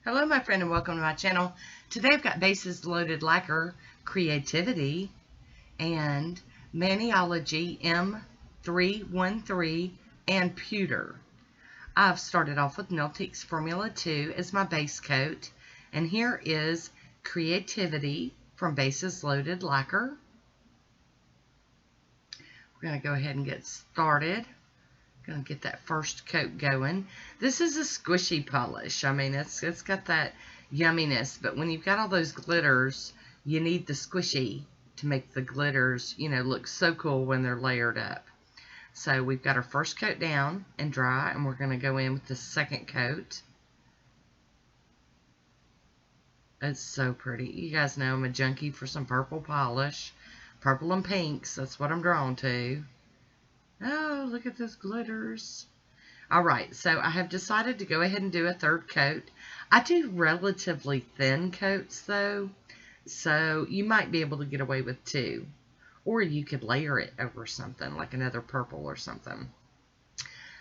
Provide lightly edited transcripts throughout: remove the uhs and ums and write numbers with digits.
Hello my friend and welcome to my channel. Today I've got Bases Loaded Lacquer, Creativity, and Maniology M313 and Pewter. I've started off with Nailtiques Formula 2 as my base coat, and here is Creativity from Bases Loaded Lacquer. We're going to go ahead and get started. Gonna get that first coat going. This is a squishy polish. I mean, it's got that yumminess, but when you've got all those glitters, you need the squishy to make the glitters, you know, look so cool when they're layered up. So we've got our first coat down and dry, and we're gonna go in with the second coat. It's so pretty. You guys know I'm a junkie for some purple polish. Purple and pinks, that's what I'm drawn to. Oh, look at those glitters. Alright, so I have decided to go ahead and do a third coat. I do relatively thin coats though, so you might be able to get away with two. Or you could layer it over something, like another purple or something.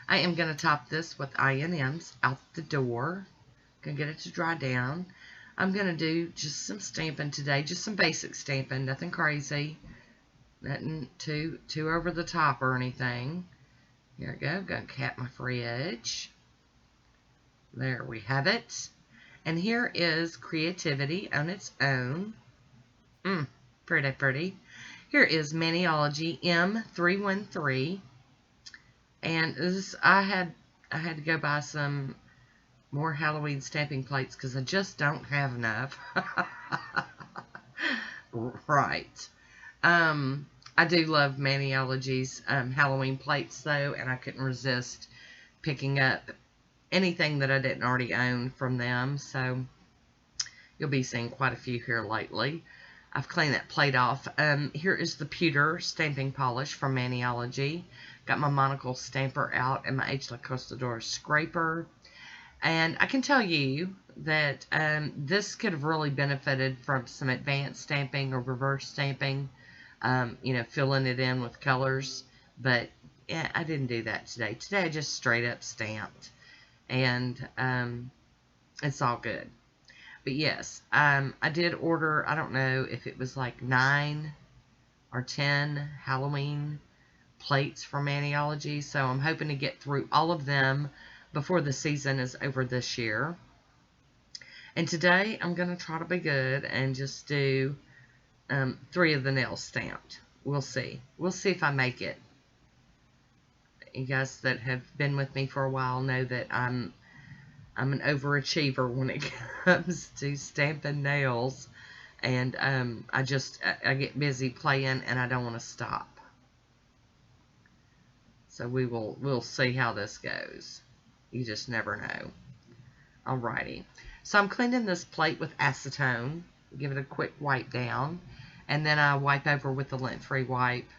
I am going to top this with I&Ms out the door. Going to get it to dry down. I'm going to do just some stamping today, just some basic stamping, nothing crazy. Nothing too over the top or anything. Here we go. Gonna cap my free edge. There we have it. And here is Creativity on its own. Pretty, pretty. Here is Maniology M313. And this, I had to go buy some more Halloween stamping plates because I just don't have enough. Right. I do love Maniology's Halloween plates though, and I couldn't resist picking up anything that I didn't already own from them, so you'll be seeing quite a few here lately. I've cleaned that plate off. Here is the Pewter stamping polish from Maniology. Got my Monocle stamper out and my H. La Costador scraper. And I can tell you that this could have really benefited from some advanced stamping or reverse stamping. You know, filling it in with colors, but yeah, I didn't do that today. Today I just straight up stamped, and it's all good. But yes, I did order, I don't know if it was like 9 or 10 Halloween plates from Maniology, so I'm hoping to get through all of them before the season is over this year. And today I'm going to try to be good and just do 3 of the nails stamped. We'll see. We'll see if I make it. You guys that have been with me for a while know that I'm an overachiever when it comes to stamping nails, and I get busy playing and I don't want to stop. So we'll see how this goes. You just never know. Alrighty. So I'm cleaning this plate with acetone. Give it a quick wipe down. And then I wipe over with the lint-free wipe.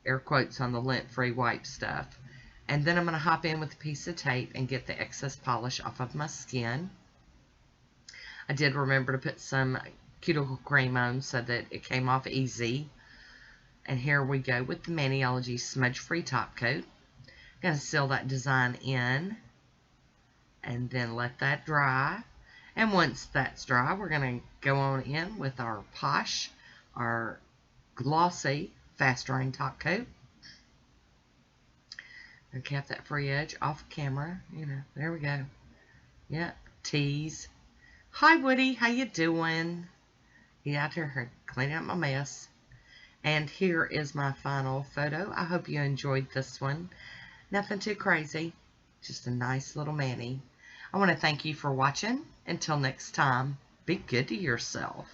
Air quotes on the lint-free wipe stuff. And then I'm going to hop in with a piece of tape and get the excess polish off of my skin. I did remember to put some cuticle cream on so that it came off easy. And here we go with the Maniology smudge-free top coat. I'm going to seal that design in. And then let that dry. And once that's dry, we're going to go on in with our Poshe, our glossy fast drying top coat. And cap that free edge off camera. You know, there we go. Yep, tease. Hi Woody, how you doing? He out there cleaning up my mess. And here is my final photo. I hope you enjoyed this one. Nothing too crazy. Just a nice little mani. I want to thank you for watching. Until next time, be good to yourself.